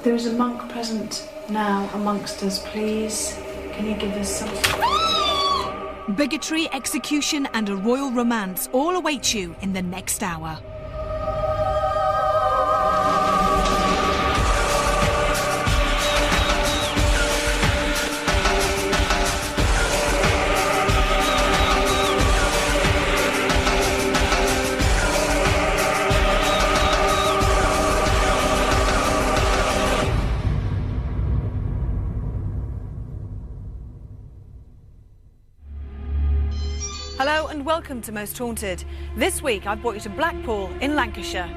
There is a monk present now amongst us, please. Can you give us some... Bigotry, execution and a royal romance all await you in the next hour. Hello and welcome to Most Haunted. This week I've brought you to Blackpool in Lancashire.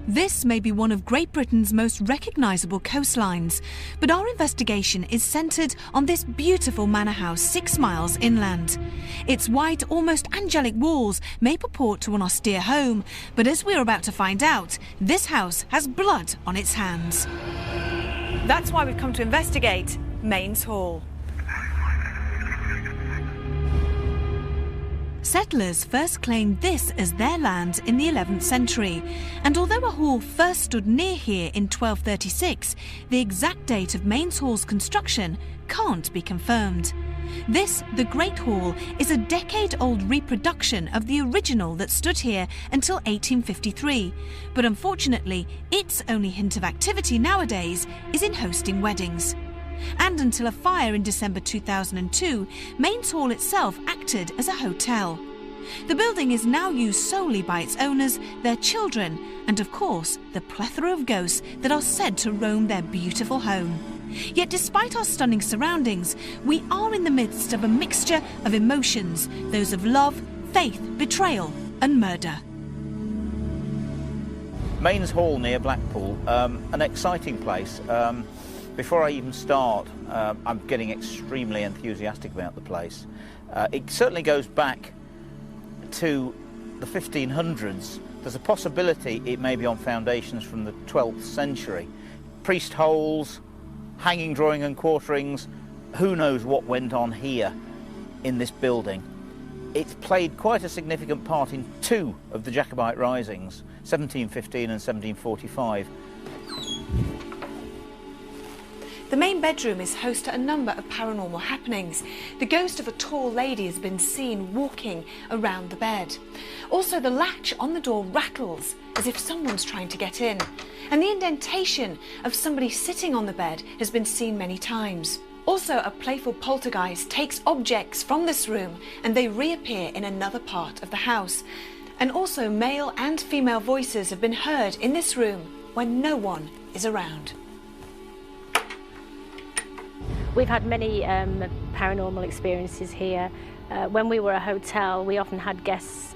This may be one of Great Britain's most recognisable coastlines, but our investigation is centred on this beautiful manor house 6 miles inland. Its white, almost angelic walls may purport to an austere home, but as we're about to find out, this house has blood on its hands. That's why we've come to investigate Mains Hall. Settlers first claimed this as their land in the 11th century, and although a hall first stood near here in 1236, the exact date of Mains Hall's construction can't be confirmed. This, the Great Hall, is a decade-old reproduction of the original that stood here until 1853, but unfortunately, its only hint of activity nowadays is in hosting weddings. And until a fire in December 2002, Mains Hall itself acted as a hotel. The building is now used solely by its owners, their children, and of course, the plethora of ghosts that are said to roam their beautiful home. Yet despite our stunning surroundings, we are in the midst of a mixture of emotions, those of love, faith, betrayal and murder. Mains Hall near Blackpool, an exciting place. Before I even start, I'm getting extremely enthusiastic about the place. It certainly goes back to the 1500s. There's a possibility it may be on foundations from the 12th century. Priest holes, hanging drawing and quarterings, who knows what went on here in this building. It's played quite a significant part in 2 of the Jacobite risings, 1715 and 1745. The main bedroom is host to a number of paranormal happenings. The ghost of a tall lady has been seen walking around the bed. Also, the latch on the door rattles as if someone's trying to get in. And the indentation of somebody sitting on the bed has been seen many times. Also, a playful poltergeist takes objects from this room and they reappear in another part of the house. And also, male and female voices have been heard in this room when no one is around. We've had many paranormal experiences here. When we were a hotel, we often had guests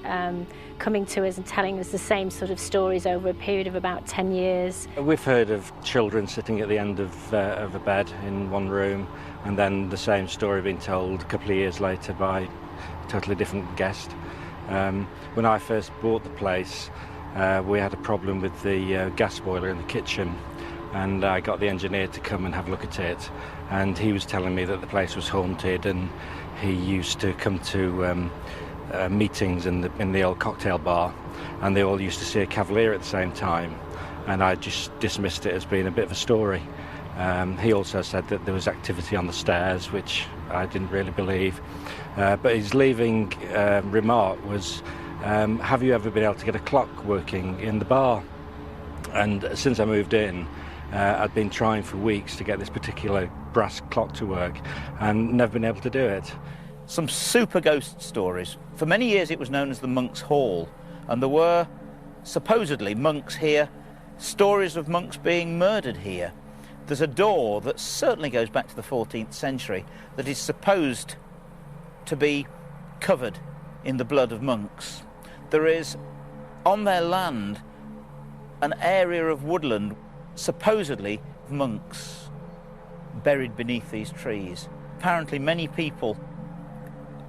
coming to us and telling us the same sort of stories over a period of about 10 years. We've heard of children sitting at the end of a bed in one room, and then the same story being told a couple of years later by a totally different guest. When I first bought the place, we had a problem with the gas boiler in the kitchen, and I got the engineer to come and have a look at it, and he was telling me that the place was haunted, and he used to come to meetings in the old cocktail bar, and they all used to see a cavalier at the same time, and I just dismissed it as being a bit of a story. He also said that there was activity on the stairs, which I didn't really believe, but his leaving remark was, have you ever been able to get a clock working in the bar? And since I moved in, I'd been trying for weeks to get this particular brass clock to work and never been able to do it. Some super ghost stories. For many years it was known as the Monks' Hall, and there were supposedly monks here, stories of monks being murdered here. There's a door that certainly goes back to the 14th century that is supposed to be covered in the blood of monks. There is, on their land, an area of woodland supposedly monks buried beneath these trees. Apparently many people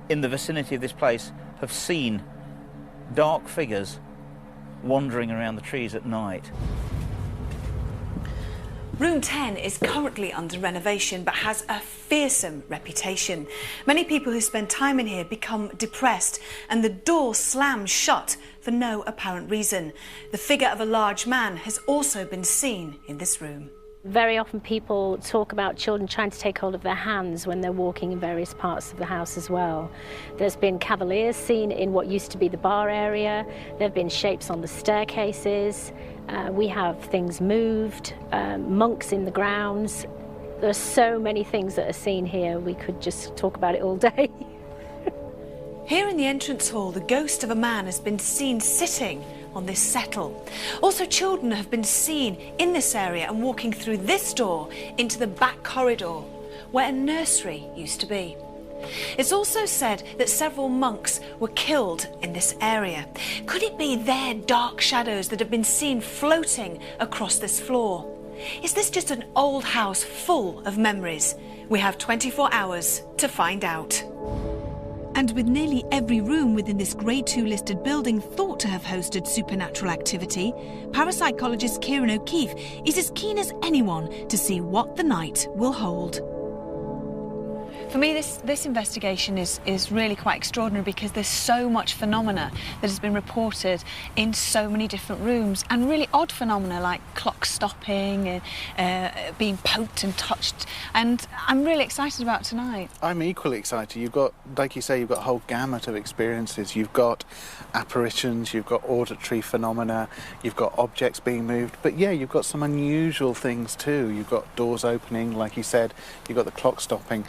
in the vicinity of this place have seen dark figures wandering around the trees at night. Room 10 is currently under renovation but has a fearsome reputation. Many people who spend time in here become depressed and the door slams shut for no apparent reason. The figure of a large man has also been seen in this room. Very often people talk about children trying to take hold of their hands when they're walking in various parts of the house as well. There's been cavaliers seen in what used to be the bar area. There have been shapes on the staircases. We have things moved, monks in the grounds. There are so many things that are seen here. We could just talk about it all day. Here in the entrance hall, the ghost of a man has been seen sitting on this settle. Also, children have been seen in this area and walking through this door into the back corridor, where a nursery used to be. It's also said that several monks were killed in this area. Could it be their dark shadows that have been seen floating across this floor? Is this just an old house full of memories? We have 24 hours to find out. And with nearly every room within this Grade 2 listed building thought to have hosted supernatural activity, parapsychologist Kieran O'Keefe is as keen as anyone to see what the night will hold. For me, this investigation is really quite extraordinary because there's so much phenomena that has been reported in so many different rooms, and really odd phenomena like clocks stopping and being poked and touched. And I'm really excited about tonight. I'm equally excited. You've got, like you say, you've got a whole gamut of experiences. You've got apparitions, you've got auditory phenomena, you've got objects being moved. But yeah, you've got some unusual things too. You've got doors opening, like you said. You've got the clock stopping.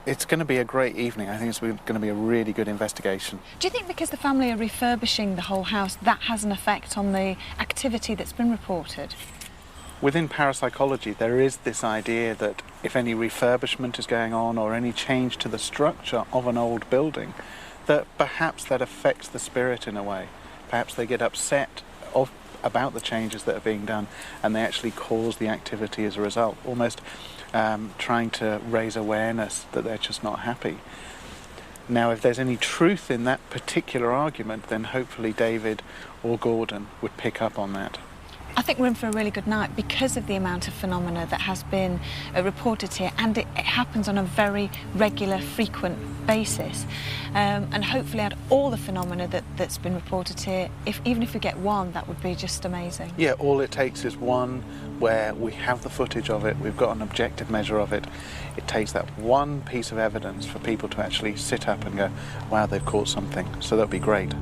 It's going to be a great evening. I think it's going to be a really good investigation. Do you think because the family are refurbishing the whole house, that has an effect on the activity that's been reported? Within parapsychology, there is this idea that if any refurbishment is going on or any change to the structure of an old building, that perhaps that affects the spirit in a way. Perhaps they get upset about the changes that are being done and they actually cause the activity as a result, almost trying to raise awareness that they're just not happy. Now, if there's any truth in that particular argument, then hopefully David or Gordon would pick up on that. I think we're in for a really good night because of the amount of phenomena that has been reported here, and it happens on a very regular, frequent basis. And hopefully add all the phenomena that's been reported here. Even if we get one, that would be just amazing. Yeah, all it takes is one where we have the footage of it, we've got an objective measure of it. It takes that one piece of evidence for people to actually sit up and go, wow, they've caught something. So that'd be great.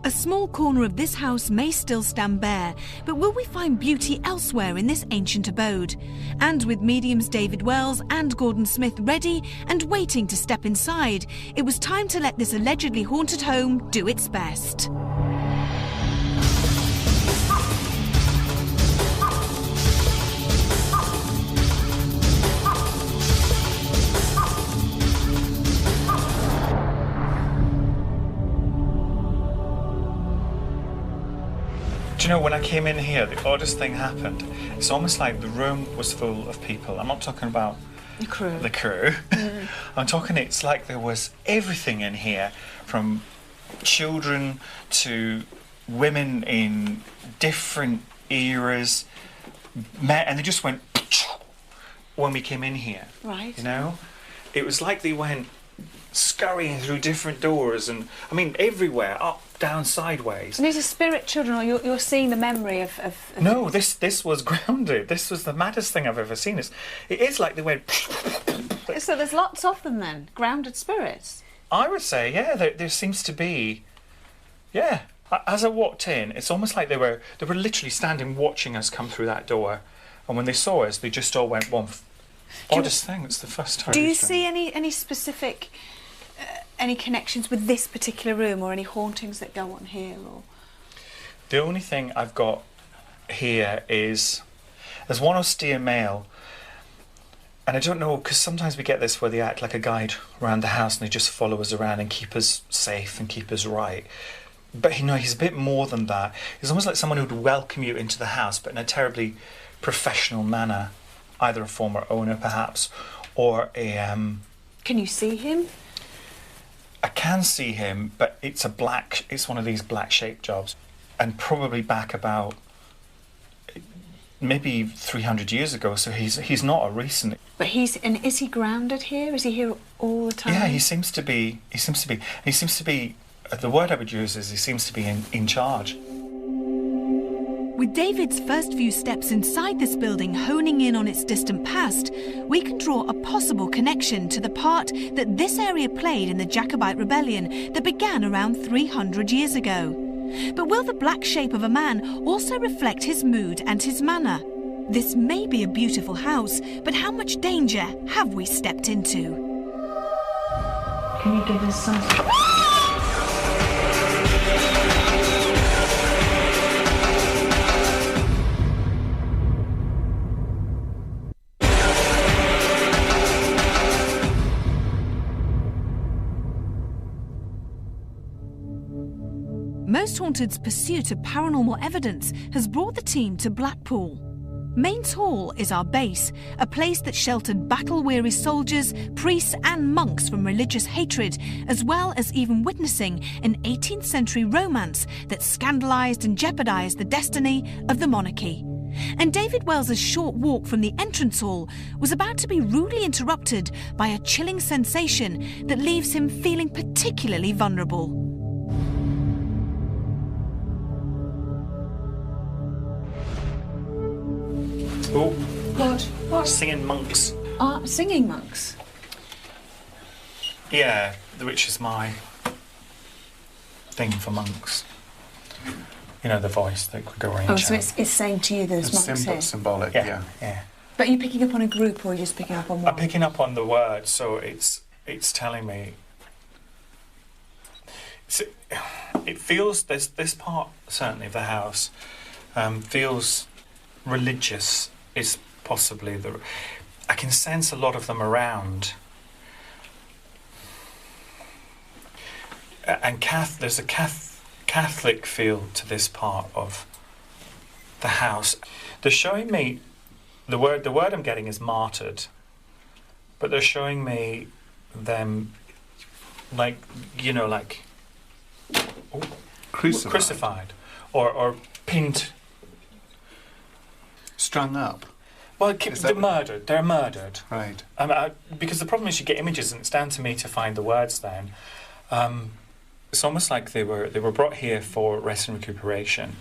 A small corner of this house may still stand bare, but will we find beauty elsewhere in this ancient abode? And with mediums David Wells and Gordon Smith ready and waiting to step inside, it was time to let this allegedly haunted home do its best. Do you know, when I came in here, the oddest thing happened. It's almost like the room was full of people. I'm not talking about The crew. I'm talking, it's like there was everything in here, from children to women in different eras, and they just went when we came in here. Right. You know? It was like they went scurrying through different doors and, I mean, everywhere, up, down, sideways. And these are spirit children, or you're seeing the memory of... No, this was grounded. This was the maddest thing I've ever seen. It is like they went... So there's lots of them then, grounded spirits? I would say, yeah, there seems to be... Yeah. As I walked in, it's almost like they were literally standing watching us come through that door. And when they saw us, they just all went one... Oddest thing, it's the first time. Do you see any specific... any connections with this particular room, or any hauntings that go on here? Or the only thing I've got here is there's one austere male, and I don't know, because sometimes we get this where they act like a guide around the house and they just follow us around and keep us safe and keep us right. But you know, he's a bit more than that. He's almost like someone who would welcome you into the house, but in a terribly professional manner, either a former owner perhaps, or a can you see him? I can see him, but it's one of these black shape jobs, and probably back about maybe 300 years ago, so he's not a recent. But is he grounded here? Is he here all the time? Yeah, he seems to be, the word I would use is he seems to be in charge. With David's first few steps inside this building honing in on its distant past, we can draw a possible connection to the part that this area played in the Jacobite rebellion that began around 300 years ago. But will the black shape of a man also reflect his mood and his manner? This may be a beautiful house, but how much danger have we stepped into? Can you give us some... Most Haunted's pursuit of paranormal evidence has brought the team to Blackpool. Mains Hall is our base, a place that sheltered battle-weary soldiers, priests and monks from religious hatred, as well as even witnessing an 18th century romance that scandalised and jeopardised the destiny of the monarchy. And David Wells's short walk from the entrance hall was about to be rudely interrupted by a chilling sensation that leaves him feeling particularly vulnerable. Oh, What? singing monks. Singing monks? Yeah, which is my thing for monks. You know, the voice that could go around. Oh, so it's saying to you there's monks here. Symbolic, yeah. But are you picking up on a group or are you just picking up on one? I'm picking up on the word, so it's telling me. It feels this part certainly of the house feels religious. Is possibly I can sense a lot of them around, and there's a Catholic feel to this part of the house. They're showing me the word I'm getting is martyred, but they're showing me them like crucified or pinned. Strung up. Well, they're murdered. They're murdered. Right. Because the problem is you get images, and it's down to me to find the words. Then, it's almost like they were brought here for rest and recuperation,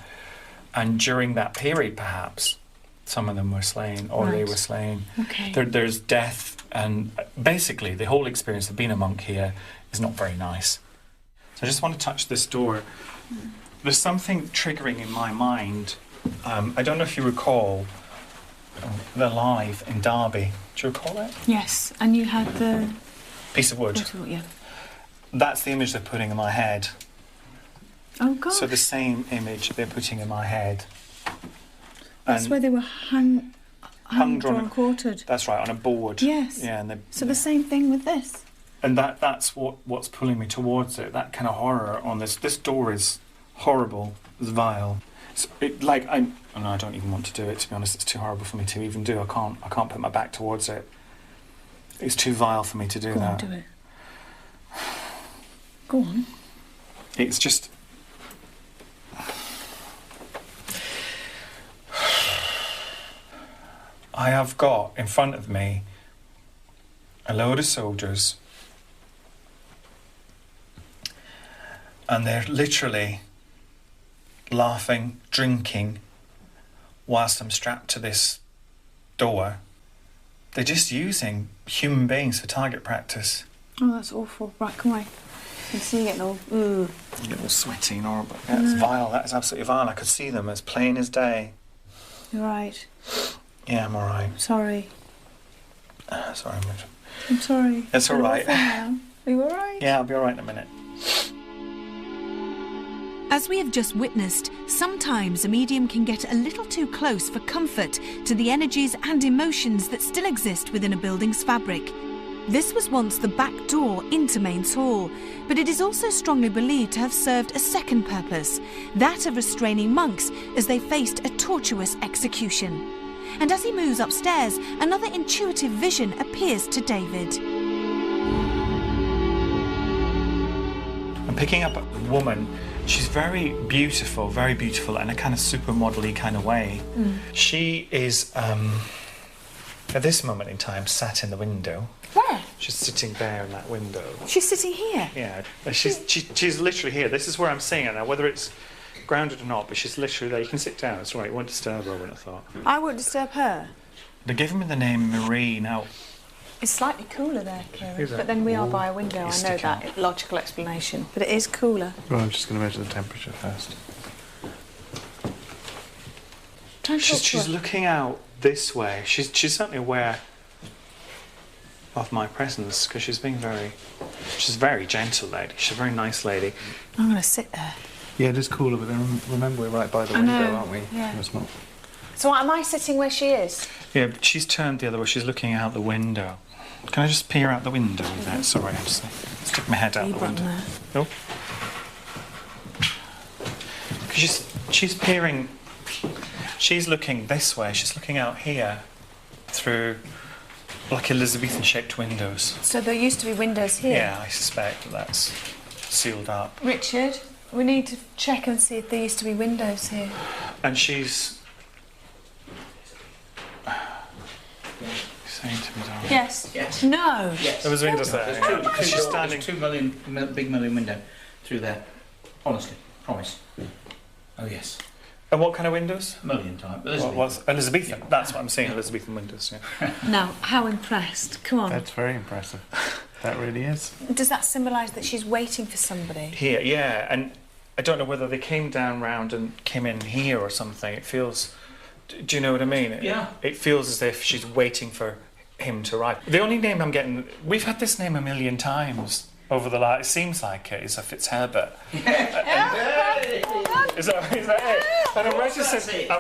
and during that period, perhaps some of them were slain, or they were slain. Okay. There's death, and basically the whole experience of being a monk here is not very nice. So I just want to touch this door. There's something triggering in my mind. I don't know if you recall the live in Derby. Do you recall that? Yes, and you had the... Piece of wood. Yeah. That's the image they're putting in my head. Oh, God. So the same image they're putting in my head. That's where they were hung drawn, quartered. That's right, on a board. Yes. Yeah, and so the same thing with this? And that's what's pulling me towards it, that kind of horror on this. This door is horrible, it's vile. I don't even want to do it, to be honest. It's too horrible for me to even do. I can't put my back towards it. It's too vile for me to do that. Go on, do it. Go on. It's just... I have got in front of me a load of soldiers, and they're literally laughing, drinking, whilst I'm strapped to this door. They're just using human beings for target practice. Oh, that's awful. Right, come away. I can see it all. Ooh. A little sweaty and horrible. Yeah, it's vile. That is absolutely vile. I could see them as plain as day. You're right. Yeah, I'm all right. Sorry. Sorry, I'm sorry. It's all right. Are you all right? Yeah, I'll be all right in a minute. As we have just witnessed, sometimes a medium can get a little too close for comfort to the energies and emotions that still exist within a building's fabric. This was once the back door into Mains Hall, but it is also strongly believed to have served a second purpose, that of restraining monks as they faced a tortuous execution. And as he moves upstairs, another intuitive vision appears to David. I'm picking up a woman. She's very beautiful in a kind of supermodel-y kind of way. She is, at this moment in time, sat in the window. Where? She's sitting there in that window. She's sitting here? Yeah, she's literally here. This is where I'm seeing her now. Whether it's grounded or not, but she's literally there. You can sit down, it's all right, you won't disturb her, I wouldn't have thought. I won't disturb her. They're giving me the name Marie now. It's slightly cooler there, Kieran. Is it? But then we are by a window, I know sticking that. Logical explanation. But it is cooler. Well, I'm just going to measure the temperature first. She's looking out this way. She's certainly aware of my presence because she's a very gentle lady. She's a very nice lady. I'm going to sit there. Yeah, it is cooler, but then remember we're right by the window, aren't we? Yeah. It's not. So am I sitting where she is? Yeah, but she's turned the other way. She's looking out the window. Can I just peer out the window with that? Sorry, I'll just stick my head out the window. There. No. Because she's peering. She's looking this way. She's looking out here through like Elizabethan-shaped windows. So there used to be windows here? Yeah, I suspect that's sealed up. Richard, we need to check and see if there used to be windows here. And she's saying to me, darling. Yes. Yes. No. Yes. There was windows there. There's She's standing. 2 million, big million window through there. Honestly, promise. Oh yes. And what kind of windows? Million type. What was Elizabethan? That's what I'm saying. Elizabethan windows. Yeah. Now, how impressed? Come on. That's very impressive. That really is. Does that symbolise that she's waiting for somebody? Here, yeah, and I don't know whether they came down round and came in here or something. It feels. Do you know what I mean? Yeah. It feels as if she's waiting for him to arrive. The only name I'm getting. We've had this name a million times over the last. It seems like it is a Fitzherbert. Is that it? And I'm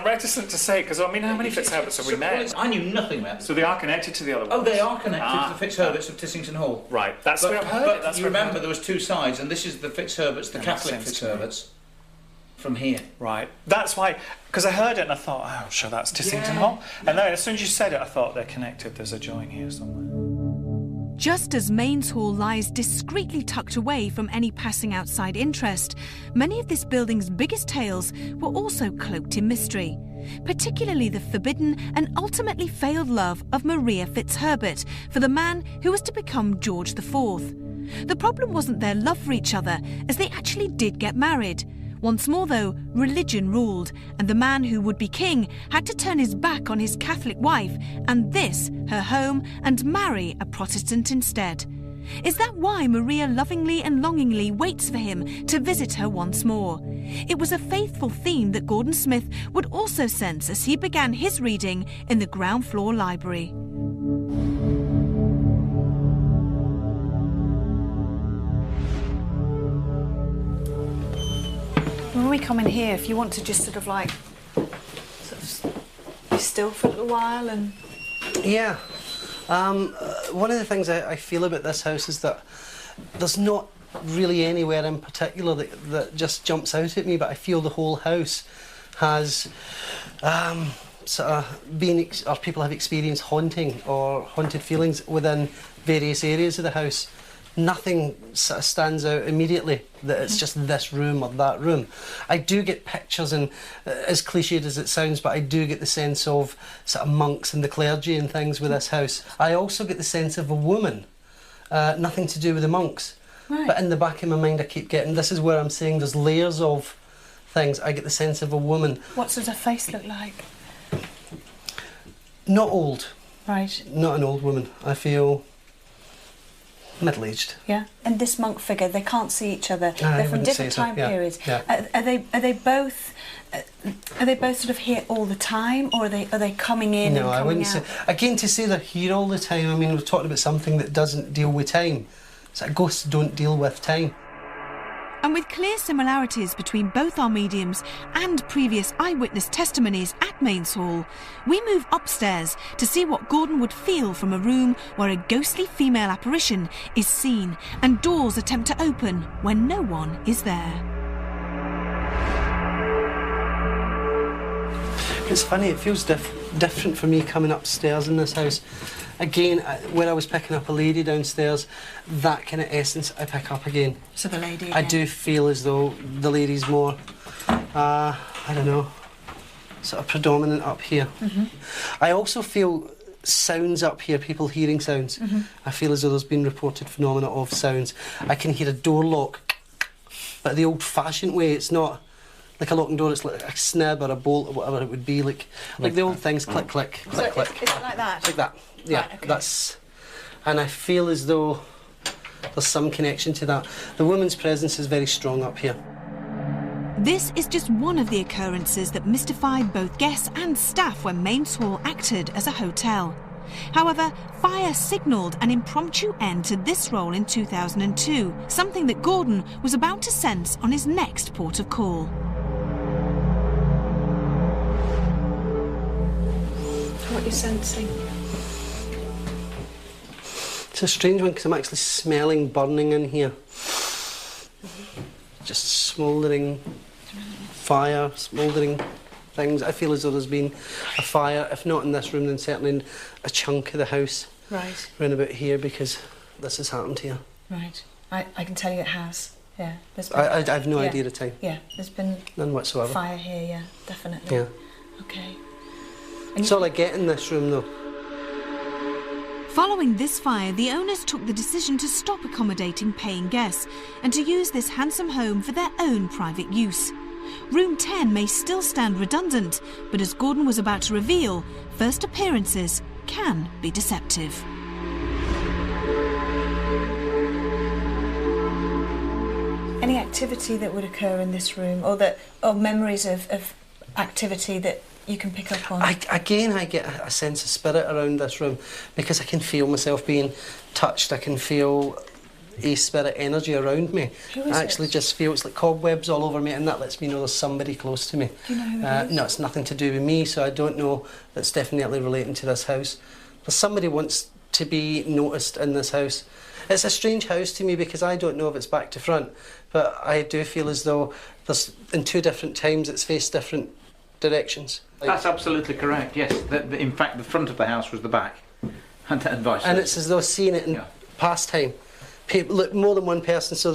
reticent to say because I mean, how many Fitzherberts have we met? I knew nothing about this. So they are connected to the other ones. Oh, they are connected to the Fitzherberts of Tissington Hall. Right, that's But, where I've heard but it. That's you where I've remember heard there was two sides, and this is the Fitzherberts, the That Catholic makes sense to me. Fitzherberts, from here. Right, that's why, because I heard it and I thought, oh, sure, that's Tissington Hall. And then as soon as you said it, I thought they're connected. There's a join here somewhere. Just as Mains Hall lies discreetly tucked away from any passing outside interest, many of this building's biggest tales were also cloaked in mystery, particularly the forbidden and ultimately failed love of Maria Fitzherbert for the man who was to become George IV. The problem wasn't their love for each other, as they actually did get married. Once more, though, religion ruled, and the man who would be king had to turn his back on his Catholic wife and this, her home, and marry a Protestant instead. Is that why Maria lovingly and longingly waits for him to visit her once more? It was a faithful theme that Gordon Smith would also sense as he began his reading in the ground floor library. When we come in here, if you want to just sort of be still for a little while and... Yeah. One of the things I feel about this house is that there's not really anywhere in particular that just jumps out at me, but I feel the whole house has sort of been, or people have experienced haunting or haunted feelings within various areas of the house. Nothing sort of stands out immediately that it's just this room or that room. I do get pictures, and as cliched as it sounds, but I do get the sense of sort of monks and the clergy and things with this house. I also get the sense of a woman, nothing to do with the monks. Right. But in the back of my mind I keep getting, this is where I'm saying there's layers of things. I get the sense of a woman. What does her face look like? Not old. Right. Not an old woman. I feel middle-aged. Yeah. And this monk figure, they can't see each other. I They're from wouldn't different say so, time yeah, periods. yeah. Are they both sort of here all the time, or are they coming in and No, coming I wouldn't out? say. Again, to say they're here all the time, I mean, we've talked about something that doesn't deal with time. So ghosts don't deal with time. And with clear similarities between both our mediums and previous eyewitness testimonies at Mains Hall, we move upstairs to see what Gordon would feel from a room where a ghostly female apparition is seen and doors attempt to open when no one is there. It's funny, it feels different for me coming upstairs in this house. Again, where I was picking up a lady downstairs, that kind of essence I pick up again. So the lady I again. do feel as though the lady's more, I don't know, sort of predominant up here. Mm-hmm. I also feel sounds up here, people hearing sounds. Mm-hmm. I feel as though there's been reported phenomena of sounds. I can hear a door lock, but the old-fashioned way. It's not like a locking door, it's like a snib or a bolt or whatever it would be, like the old things, click, click, click, click. Is it like that? Like that, yeah, Right, okay. that's... And I feel as though there's some connection to that. The woman's presence is very strong up here. This is just one of the occurrences that mystified both guests and staff when Mains Hall acted as a hotel. However, fire signalled an impromptu end to this role in 2002, something that Gordon was about to sense on his next port of call. What are you sensing? It's a strange one because I'm actually smelling burning in here. Just smouldering fire, smouldering things. I feel as though there's been a fire, if not in this room, then certainly in a chunk of the house. Right. Round about here, because this has happened here. Right. I can tell you it has. Yeah. There's been, I have no idea of time. Yeah. There's been None whatsoever. fire here. Yeah. Definitely. Yeah. Okay. It's all I get in this room, though. Following this fire, the owners took the decision to stop accommodating paying guests and to use this handsome home for their own private use. Room 10 may still stand redundant, but as Gordon was about to reveal, first appearances can be deceptive. Any activity that would occur in this room, or memories of activity that you can pick up on? I get a sense of spirit around this room because I can feel myself being touched. I can feel a spirit energy around me. Who is I actually just feel it's like cobwebs all over me, and that lets me know there's somebody close to me. Do you know who it is? No, it's nothing to do with me, so I don't know. That's definitely relating to this house. There's somebody wants to be noticed in this house. It's a strange house to me because I don't know if it's back to front, but I do feel as though there's, in two different times, it's faced different directions. That's absolutely correct, yes. In fact, the front of the house was the back. And vice versa. And it's as though seeing it in past time. People, look, more than one person, so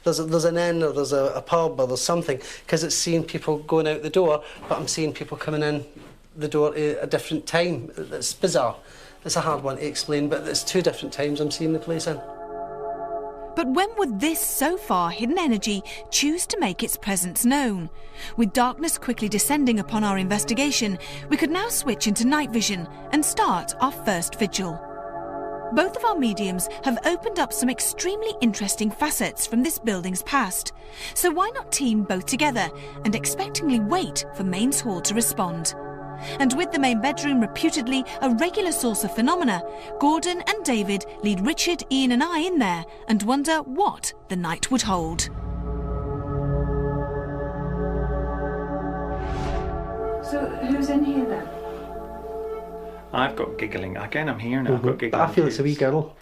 there's an inn or there's a pub or there's something, because it's seeing people going out the door, but I'm seeing people coming in the door at a different time. It's bizarre. It's a hard one to explain, but it's two different times I'm seeing the place in. But when would this so far hidden energy choose to make its presence known? With darkness quickly descending upon our investigation, we could now switch into night vision and start our first vigil. Both of our mediums have opened up some extremely interesting facets from this building's past. So why not team both together and expectantly wait for Mains Hall to respond? And with the main bedroom reputedly a regular source of phenomena, Gordon and David lead Richard, Ian and I in there and wonder what the night would hold. So who's in here then? I've got giggling. Again, I'm here now. I've got giggling. But I feel it's a wee girl.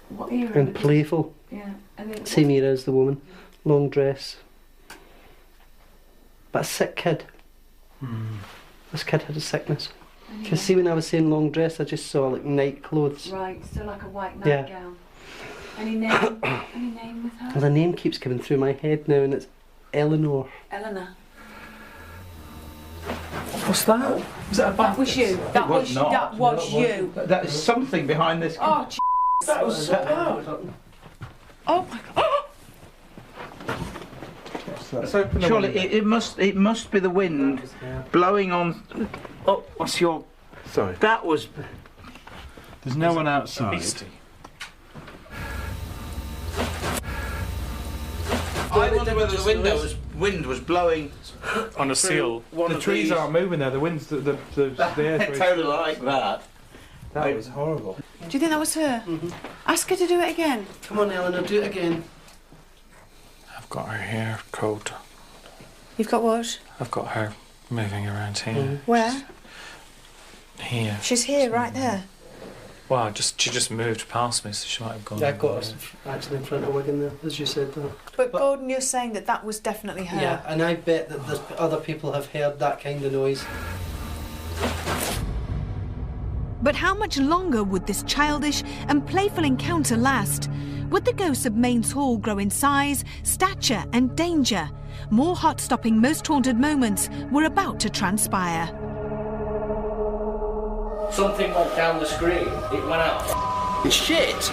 What era? And playful. Yeah. And then Same era as the woman. Long dress. But a sick kid. This kid had a sickness. Because see, when I was saying long dress, I just saw like night clothes. Right, so like a white Yeah. nightgown. Any name? Any name with her? Well, the name keeps coming through my head now, and it's Eleanor. Eleanor. What's that? Was that a That was you. That was not. That was you. That is something behind this. Oh, That was so loud. oh my God. Let's open the Surely window. it must be the wind blowing on. Oh, what's your? Sorry. That was. There's no one outside. I wonder whether the wind was blowing On a seal. one The of trees these. aren't moving there. The wind's the air. Totally like that. That was horrible. Do you think that was her? Ask her to do it again. Come on, Eleanor, do it again. I've got her hair cold. You've got what? I've got her moving around here. Where? Here. She's here, right there. Wow, she just moved past me, so she might have gone. Yeah, I got us actually in front of Wigan there, as you said. But Gordon, you're saying that that was definitely her. Yeah, and I bet that there's other people have heard that kind of noise. But how much longer would this childish and playful encounter last? Would the ghosts of Mains Hall grow in size, stature and danger? More heart-stopping, most haunted moments were about to transpire. Something went down the screen. It went out. Shit!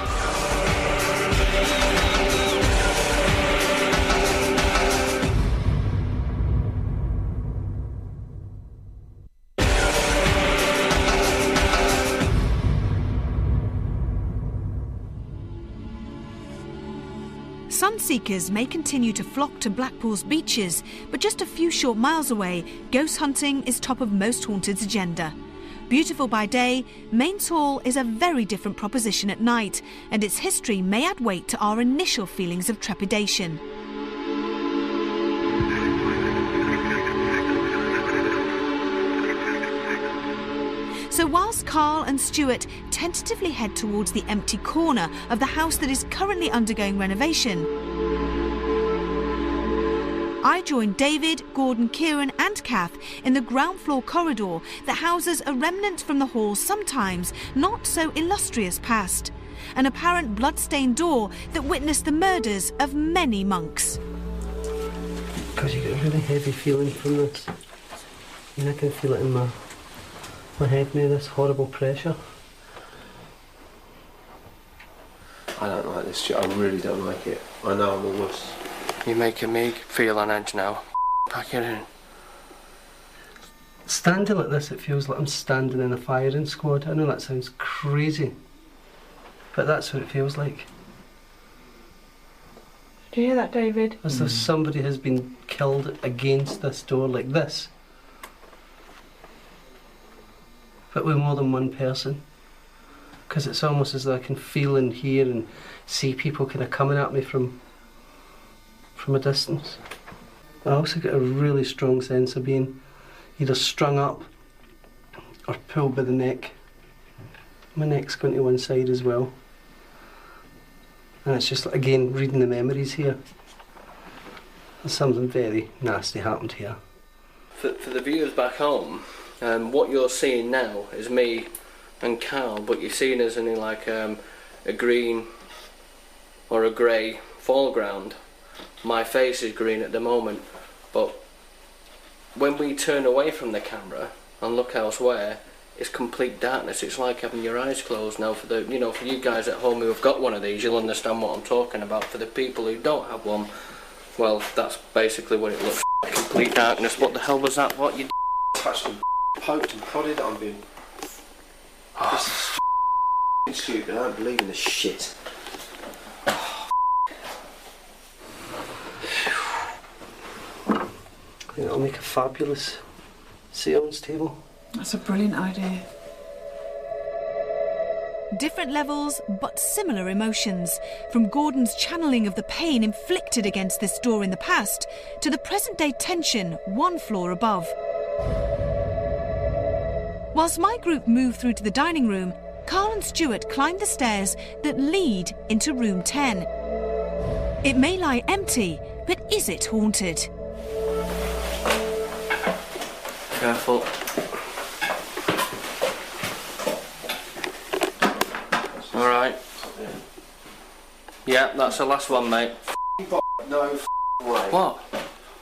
Fun seekers may continue to flock to Blackpool's beaches, but just a few short miles away, ghost hunting is top of most haunted's agenda. Beautiful by day, Mains Hall is a very different proposition at night, and its history may add weight to our initial feelings of trepidation. So whilst Carl and Stuart tentatively head towards the empty corner of the house that is currently undergoing renovation, I join David, Gordon, Kieran and Kath in the ground floor corridor that houses a remnant from the hall's sometimes not so illustrious past, an apparent blood-stained door that witnessed the murders of many monks. Because you get a really heavy feeling from this. I can feel it in my head now, this horrible pressure. I don't like this shit, I really don't like it. I know I'm almost... You're making me feel on edge now. Pack it in. Standing like this, it feels like I'm standing in a firing squad. I know that sounds crazy, but that's what it feels like. Do you hear that, David? As though somebody has been killed against this door like this. But with more than one person. Because it's almost as though I can feel and hear and see people kind of coming at me from a distance. I also get a really strong sense of being either strung up or pulled by the neck. My neck's going to one side as well. And it's just, again, reading the memories here. There's something very nasty happened here. For the viewers back home, what you're seeing now is me and Carl, but you're seeing us in like a green or a grey foreground. My face is green at the moment, but when we turn away from the camera and look elsewhere, it's complete darkness. It's like having your eyes closed now. For the, for you guys at home who have got one of these, you'll understand what I'm talking about. For the people who don't have one, well, that's basically what it looks like. Complete darkness. What the hell was that? What you touched and poked and prodded. I'm being... This is stupid. I don't believe in this shit. I think it'll make a fabulous seance table. That's a brilliant idea. Different levels, but similar emotions, from Gordon's channeling of the pain inflicted against this door in the past, to the present-day tension one floor above. Whilst my group move through to the dining room, Carl and Stuart climb the stairs that lead into room 10. It may lie empty, but is it haunted? Careful. Alright. Yeah, that's the last one, mate. No way. What?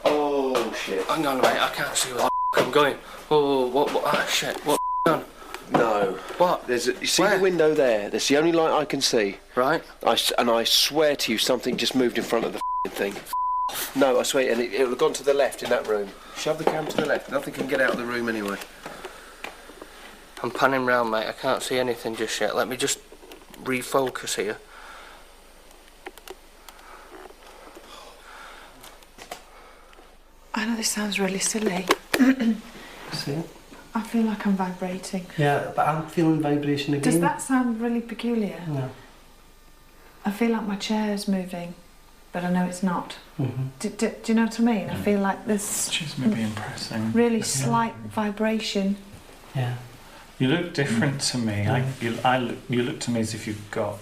Oh, shit. Hang on, mate, I can't see where the I'm going. Oh, what, ah, shit, what on? No. What? You see Where? the window there? That's the only light I can see. Right. And I swear to you, something just moved in front of the thing. No, I swear, and it would have gone to the left in that room. Shove the camera to the left. Nothing can get out of the room anyway. I'm panning round, mate. I can't see anything just yet. Let me just refocus here. I know this sounds really silly. See it? I feel like I'm vibrating. Yeah, but I'm feeling vibration again. Does that sound really peculiar? No. I feel like my chair's moving, but I know it's not. Mm-hmm. Do you know what I mean? I feel like there's She's maybe impressing. really slight vibration. Yeah. You look different to me. You look to me as if you've got...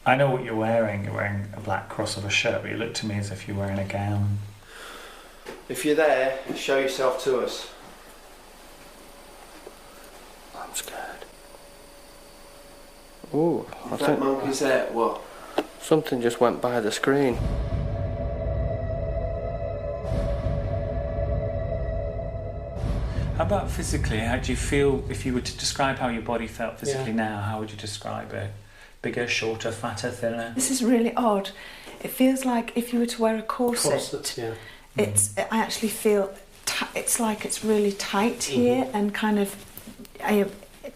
I know what you're wearing. You're wearing a black crossover shirt, but you look to me as if you're wearing a gown. If you're there, show yourself to us. I'm scared. Oh, I That think monkey's there. What? something just went by the screen. How about physically? How do you feel, if you were to describe how your body felt physically now, how would you describe it? Bigger, shorter, fatter, thinner? This is really odd. It feels like if you were to wear a corset, Yeah. I actually feel it's like it's really tight here and kind of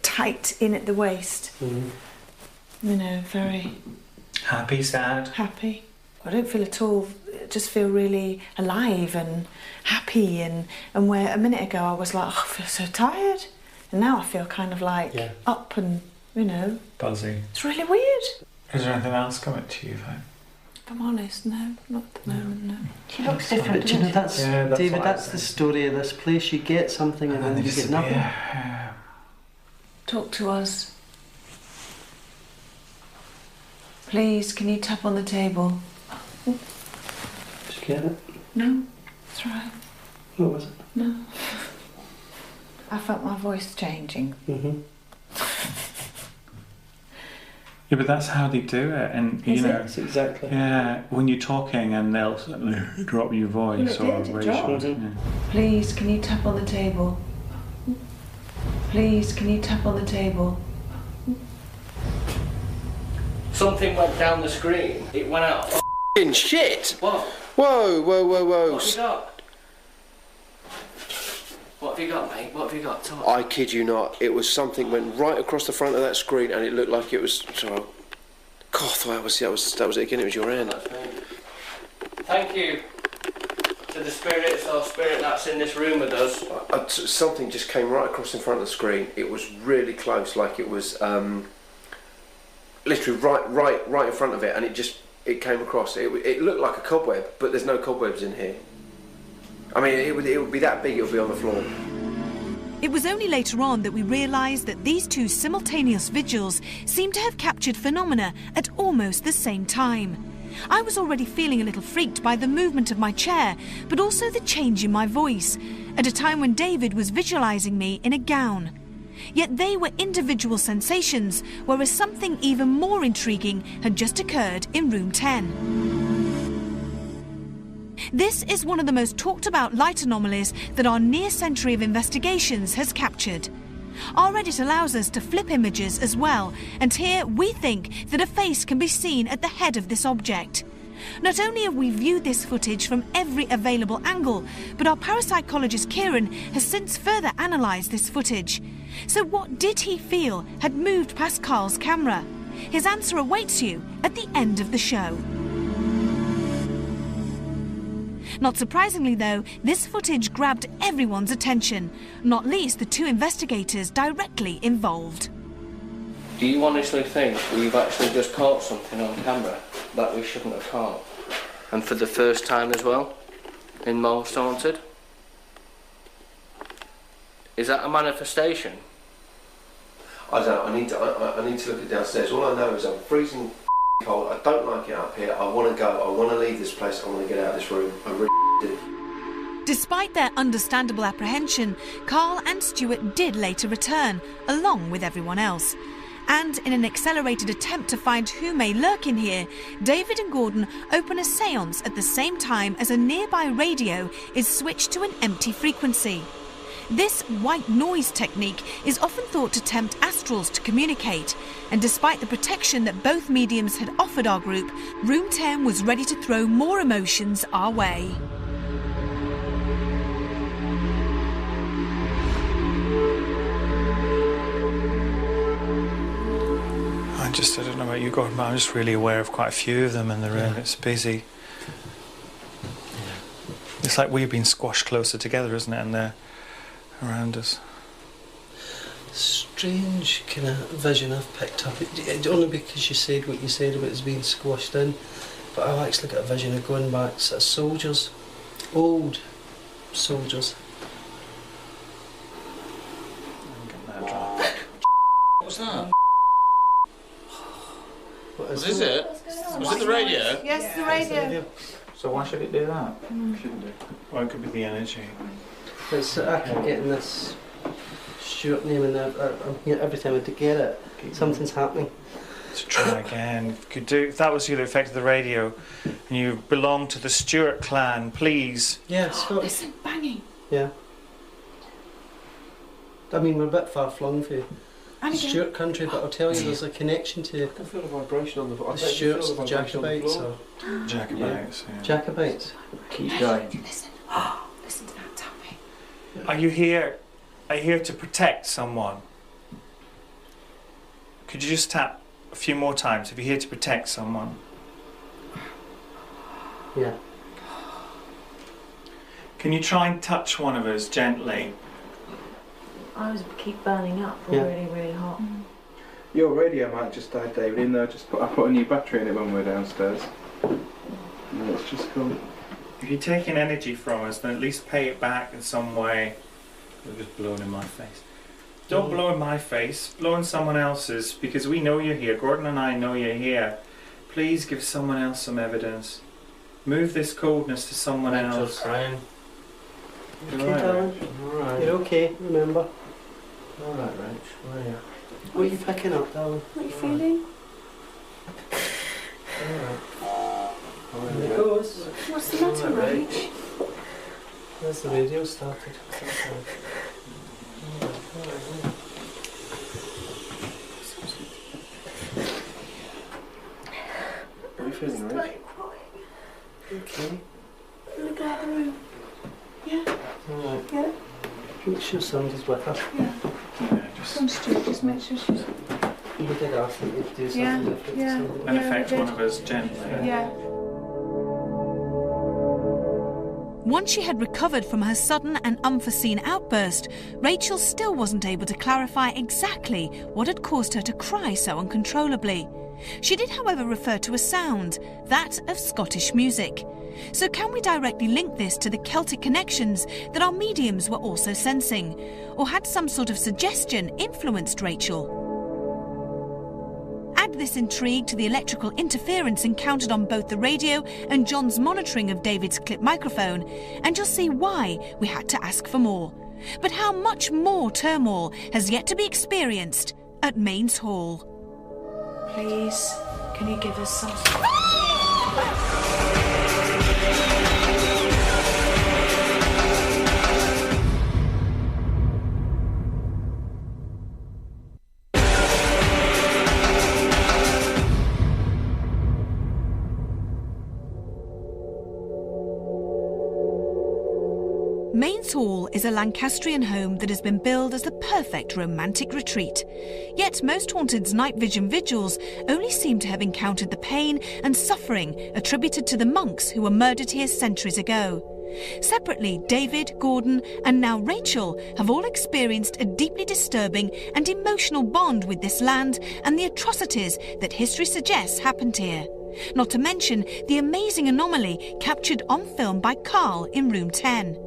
tight in at the waist. You know, very... Happy, sad? Happy. I don't feel at all, just feel really alive and happy, and where a minute ago I was like, oh, I feel so tired, and now I feel kind of like up and, you know. Buzzy. It's really weird. Is there anything else coming to you, though? If I'm honest, no, not at the moment, no. She looks different, Do you know, that's, that's David, that's the story of this place. You get something and then you get nothing. Yeah. Talk to us. Please, can you tap on the table? Did you get it? No, it's right. What was it? No. I felt my voice changing. Yeah, but that's how they do it, and you know, That's exactly. yeah, when you're talking and they'll suddenly drop your voice Well, it or did, it raise your dropped. yeah. Please, can you tap on the table? Please, can you tap on the table? Something went down the screen. It went out. F***ing shit! What? Whoa, whoa, whoa, whoa. What have you got? What have you got, mate? What have you got? Talk. I kid you not, it was something went right across the front of that screen and it looked like it was... God, I thought that was it again, it was your hand. That's me. Thank you to the spirits or spirit that's in this room with us. Something just came right across in front of the screen. It was really close, like it was literally right in front of it, and it came across. It looked like a cobweb, but there's no cobwebs in here. I mean, it would be that big, it would be on the floor. It was only later on that we realised that these two simultaneous vigils seemed to have captured phenomena at almost the same time. I was already feeling a little freaked by the movement of my chair, but also the change in my voice, at a time when David was visualising me in a gown. Yet they were individual sensations, whereas something even more intriguing had just occurred in room 10. This is one of the most talked about light anomalies that our near century of investigations has captured. Our edit allows us to flip images as well, and here we think that a face can be seen at the head of this object. Not only have we viewed this footage from every available angle, but our parapsychologist Kieran has since further analysed this footage. So what did he feel had moved past Carl's camera? His answer awaits you at the end of the show. Not surprisingly though, this footage grabbed everyone's attention, not least the two investigators directly involved. Do you honestly think we've actually just caught something on camera that we shouldn't have caught? And for the first time as well, in Most Haunted? Is that a manifestation? I don't know, I need to look at downstairs. All I know is I'm freezing cold, I don't like it up here, I want to go, I want to leave this place, I want to get out of this room, I really do. Despite their understandable apprehension, Carl and Stuart did later return, along with everyone else. And in an accelerated attempt to find who may lurk in here, David and Gordon open a séance at the same time as a nearby radio is switched to an empty frequency. This white noise technique is often thought to tempt astrals to communicate, and despite the protection that both mediums had offered our group, Room 10 was ready to throw more emotions our way. I don't know about you, Gordon, but I'm just really aware of quite a few of them in the room. It's busy. It's like we've been squashed closer together, isn't it? And they're around us. Strange kind of vision I've picked up. Only because you said what you said about us being squashed in, but I've actually got a vision of going back to soldiers, old soldiers. What's that? What Was it? Was it the radio? Yes, the radio. So why should it do that? Shouldn't do. Well, it could be the energy. It's, I keep getting this Stuart name, and I'm here every time I get it. Something's happening. Let's try again. Could do. If that was you that affected the radio, and you belong to the Stuart clan, please. Yeah, Scott. Listen, banging. Yeah. I mean, we're a bit far flung for Stuart country, but I'll tell you, there's a connection to I can feel a vibration on the Stuarts, the Jacobites, or Jacobites. Yeah. Jacobites. Keep going. Listen. Listen to that tapping. Are you here? Are you here to protect someone? Could you just tap a few more times. If you're here to protect someone. Yeah. Can you try and touch one of us gently? I was keep burning up, really, really hot. Your radio might just die, David, even though I put a new battery in it when we were downstairs. And it's just gone. If you're taking energy from us, then at least pay it back in some way. You're just blowing in my face. Don't blow in my face, blow in someone else's, because we know you're here. Gordon and I know you're here. Please give someone else some evidence. Move this coldness to someone else. Crying. You're Okay, right, darling. Rich. Alright. You're okay, remember. Alright, Rich. Where are you? What are you picking up, darling? What are you feeling? Alright. There it goes. What's the matter, Alright, Rach? There's the radio started. How are you feeling, Rich? Okay. I'm gonna go out of the room. Yeah? Alright. Yeah? Make sure somebody's with her. Yeah. Come, Stu, just make sure she's... We did ask them to do something Yeah, different. yeah. And affect one of us gently. Yeah. Once she had recovered from her sudden and unforeseen outburst, Rachel still wasn't able to clarify exactly what had caused her to cry so uncontrollably. She did, however, refer to a sound, that of Scottish music. So can we directly link this to the Celtic connections that our mediums were also sensing? Or had some sort of suggestion influenced Rachel? Add this intrigue to the electrical interference encountered on both the radio and John's monitoring of David's clip microphone, and you'll see why we had to ask for more. But how much more turmoil has yet to be experienced at Mains Hall? Please, can you give us some... Mains Hall is a Lancastrian home that has been billed as the perfect romantic retreat. Yet most haunted's night vision vigils only seem to have encountered the pain and suffering attributed to the monks who were murdered here centuries ago. Separately, David, Gordon and now Rachel have all experienced a deeply disturbing and emotional bond with this land and the atrocities that history suggests happened here. Not to mention the amazing anomaly captured on film by Carl in room 10.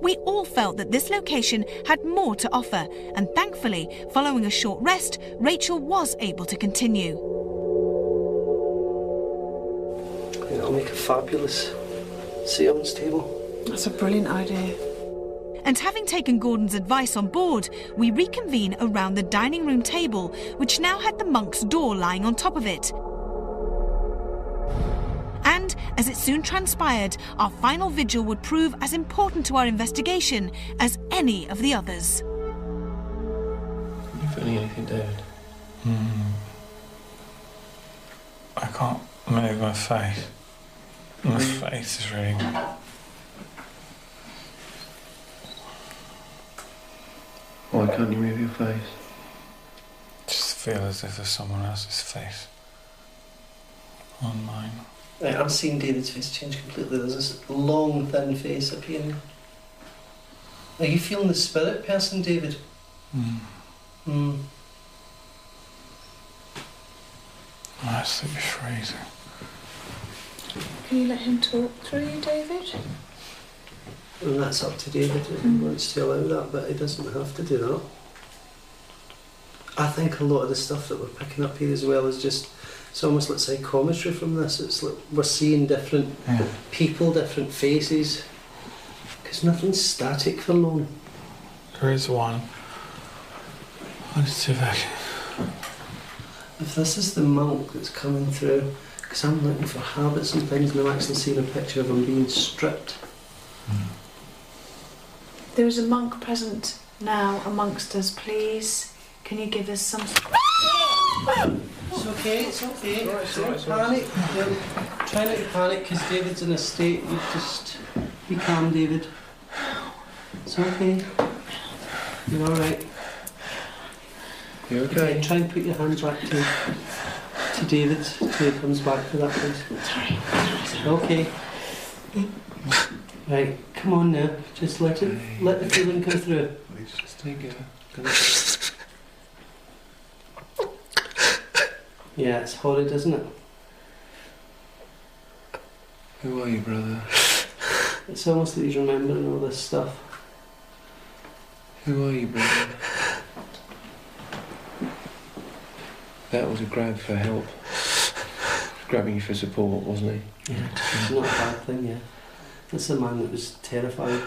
We all felt that this location had more to offer, and thankfully, following a short rest, Rachel was able to continue. It'll make a fabulous seance table. That's a brilliant idea. And having taken Gordon's advice on board, we reconvene around the dining room table, which now had the monk's door lying on top of it. And, as it soon transpired, our final vigil would prove as important to our investigation as any of the others. Are you feeling anything, David? I can't move my face. My face is really... Why can't you move your face? Just feel as if there's someone else's face on mine. I'm seeing David's face change completely. There's this long, thin face appearing. Are you feeling the spirit person, David? Absolutely freezing. Can you let him talk through you, David? And that's up to David. He wants to allow that, but he doesn't have to do that. I think a lot of the stuff that we're picking up here as well is just, it's almost like psychometry from this. It's like we're seeing different people, different faces, because nothing's static for long. There is one. Let's see if I can... If this is the monk that's coming through, because I'm looking for habits and things, and I'm actually seeing a picture of him being stripped. There is a monk present now amongst us, please. Can you give us some... It's okay, it's okay. Don't panic. Try not to panic, because David's in a state. You just be calm, David. It's okay. You're alright. You okay? Try and put your hands back too. to David till he comes back to that place. Sorry. Okay. Right, come on now. Just let the feeling come through. Please just take it. Yeah, it's horrid, isn't it? Who are you, brother? It's almost that he's remembering all this stuff. Who are you, brother? That was a grab for help. Grabbing you for support, wasn't he? Yeah, it's not a bad thing, yeah. That's a man that was terrified.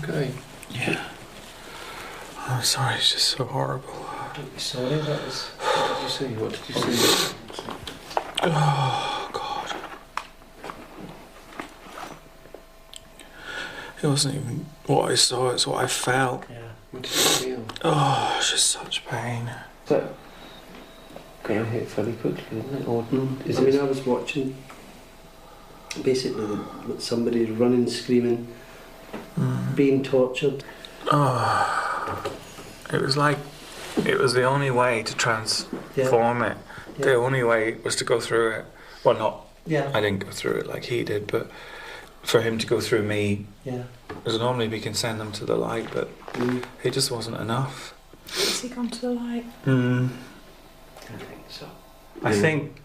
Okay. Yeah. I'm sorry, it's just so horrible. Don't be sorry, that was... What did you see? What did you see? Oh, God. It wasn't even what I saw, it's what I felt. Yeah. What did you feel? Oh, it's just such pain. That got hit fairly quickly, didn't it? Or, I mean, I was watching basically somebody running, screaming, being tortured. Oh, it was like it was the only way to transform it. Yeah. The only way was to go through it. Well, not. Yeah. I didn't go through it like he did, but for him to go through me. Yeah. Because normally we can send them to the light, but it just wasn't enough. Has he gone to the light? I think so. I think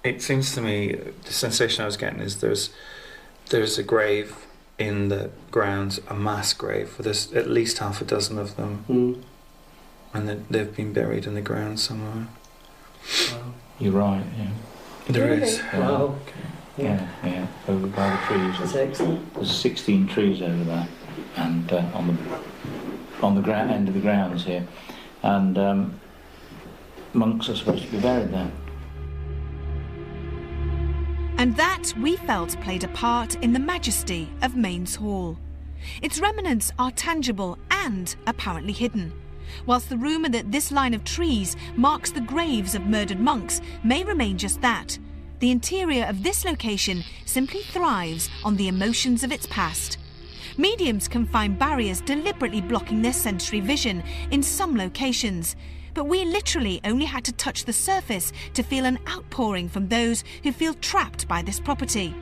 it seems to me the sensation I was getting is there's a grave in the grounds, a mass grave. There's at least half a dozen of them, and they've been buried in the ground somewhere. Wow. You're right. Yeah. There is. Yeah. Wow. Yeah, yeah. Over by the trees. That's excellent. There's 16 trees over there, and on the end of the grounds here, and monks are supposed to be buried there. And that, we felt, played a part in the majesty of Mains Hall. Its remnants are tangible and apparently hidden. Whilst the rumour that this line of trees marks the graves of murdered monks may remain just that, the interior of this location simply thrives on the emotions of its past. Mediums can find barriers deliberately blocking their sensory vision in some locations, but we literally only had to touch the surface to feel an outpouring from those who feel trapped by this property.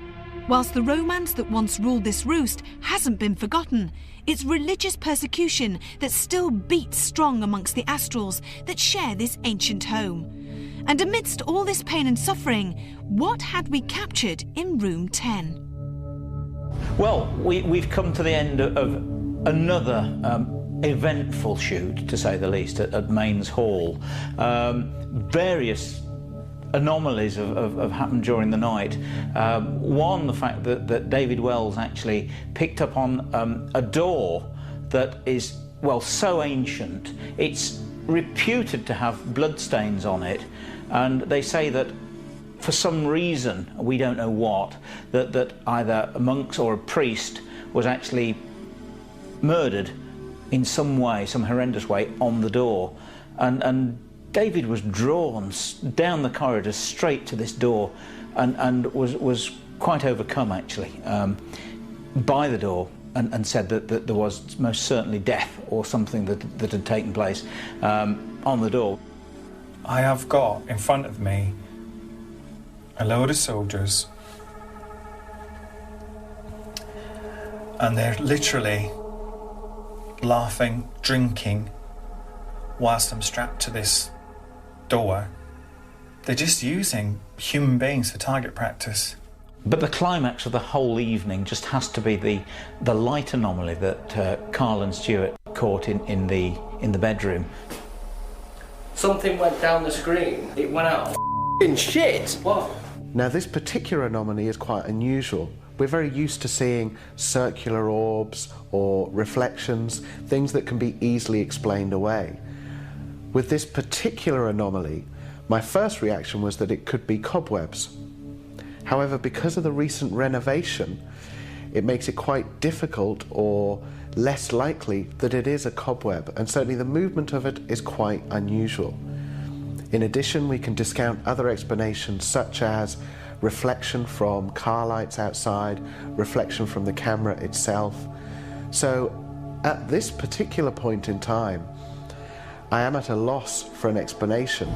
Whilst the romance that once ruled this roost hasn't been forgotten, it's religious persecution that still beats strong amongst the astrals that share this ancient home. And amidst all this pain and suffering, what had we captured in room 10? Well, we've come to the end of another eventful shoot, to say the least, at Mains Hall. Various anomalies have happened during the night. One, the fact that David Wells actually picked up on a door that is, well, so ancient. It's reputed to have bloodstains on it, and they say that for some reason, we don't know what, that either a monk or a priest was actually murdered in some way, some horrendous way, on the door. And David was drawn down the corridor straight to this door and was quite overcome, actually, by the door, and said that there was most certainly death or something that had taken place on the door. I have got in front of me a load of soldiers, and they're literally laughing, drinking, whilst I'm strapped to this door. They're just using human beings for target practice. But the climax of the whole evening just has to be the light anomaly that Carl and Stuart caught in the bedroom. Something went down the screen. It went out. F***ing shit. What? Now, this particular anomaly is quite unusual. We're very used to seeing circular orbs or reflections, things that can be easily explained away. With this particular anomaly, my first reaction was that it could be cobwebs. However, because of the recent renovation, it makes it quite difficult or less likely that it is a cobweb, and certainly the movement of it is quite unusual. In addition, we can discount other explanations such as reflection from car lights outside, reflection from the camera itself. So at this particular point in time, I am at a loss for an explanation.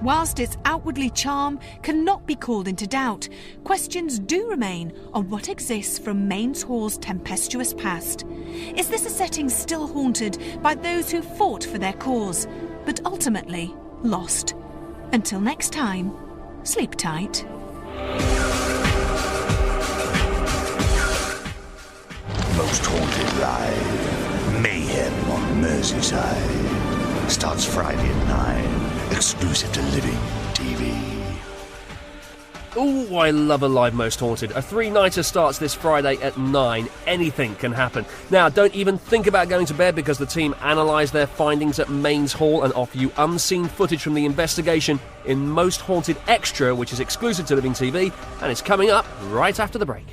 Whilst its outwardly charm cannot be called into doubt, questions do remain on what exists from Mains Hall's tempestuous past. Is this a setting still haunted by those who fought for their cause, but ultimately lost? Until next time, sleep tight. Most Haunted Live. Mayhem on Merseyside. Starts Friday at 9. Exclusive to Living TV. Ooh, I love a live Most Haunted. A 3-nighter starts this Friday at 9. Anything can happen. Now, don't even think about going to bed because the team analyse their findings at Mains Hall and offer you unseen footage from the investigation in Most Haunted Extra, which is exclusive to Living TV, and it's coming up right after the break.